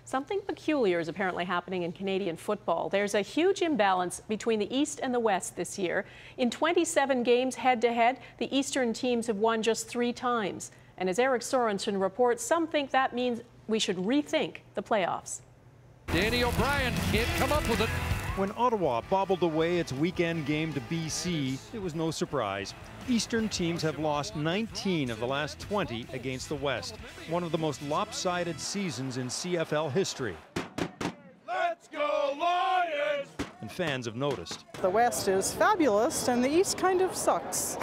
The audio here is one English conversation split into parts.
Something peculiar is apparently happening in Canadian football. There's a huge imbalance between the East and the West this year. In 27 games head-to-head, the Eastern teams have won just 3 times. And as Eric Sorensen reports, some think that means we should rethink the playoffs. Danny O'Brien can't come up with it. When Ottawa bobbled away its weekend game to BC, it was no surprise. Eastern teams have lost 19 of the last 20 against the West, one of the most lopsided seasons in CFL history. Let's go Lions! And fans have noticed. The West is fabulous and the East kind of sucks.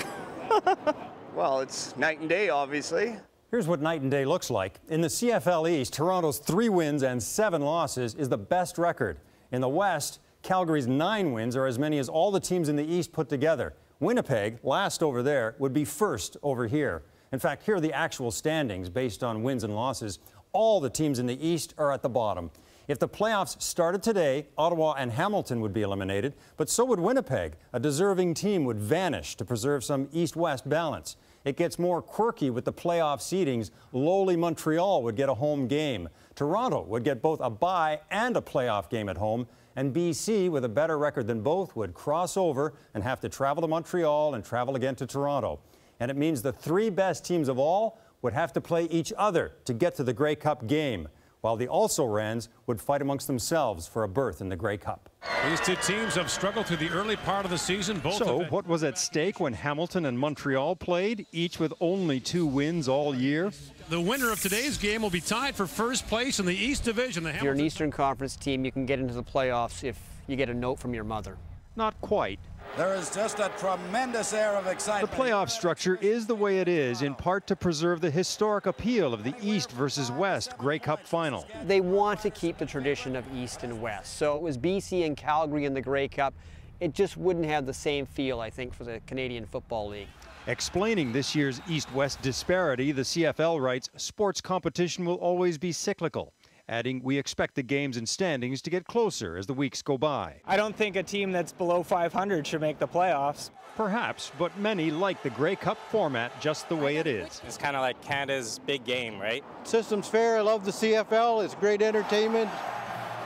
Well, it's night and day, obviously. Here's what night and day looks like. In the CFL East, Toronto's 3 wins and 7 losses is the best record. In the West, Calgary's 9 wins are as many as all the teams in the East put together. Winnipeg, last over there, would be first over here. In fact, here are the actual standings based on wins and losses. All the teams in the East are at the bottom. If the playoffs started today, Ottawa and Hamilton would be eliminated, but so would Winnipeg. A deserving team would vanish to preserve some East-West balance. It gets more quirky with the playoff seedings. Lowly Montreal would get a home game. Toronto would get both a bye and a playoff game at home. And BC, with a better record than both, would cross over and have to travel to Montreal and travel again to Toronto. And it means the 3 best teams of all would have to play each other to get to the Grey Cup game, while the also-rans would fight amongst themselves for a berth in the Grey Cup. These 2 teams have struggled through the early part of the season. So, what was at stake when Hamilton and Montreal played, each with only 2 wins all year? The winner of today's game will be tied for first place in the East Division. If you're an Eastern Conference team, you can get into the playoffs if you get a note from your mother. Not quite. There is just a tremendous air of excitement. The playoff structure is the way it is, in part to preserve the historic appeal of the East versus West Grey Cup final. They want to keep the tradition of East and West. So it was BC and Calgary in the Grey Cup. It just wouldn't have the same feel, I think, for the Canadian Football League. Explaining this year's East-West disparity, the CFL writes, sports competition will always be cyclical. Adding, we expect the games and standings to get closer as the weeks go by. I don't think a team that's below 500 should make the playoffs. Perhaps, but many like the Grey Cup format just the way it is. It's kind of like Canada's big game, right? System's fair. I love the CFL. It's great entertainment.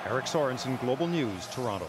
Eric Sorensen, Global News, Toronto.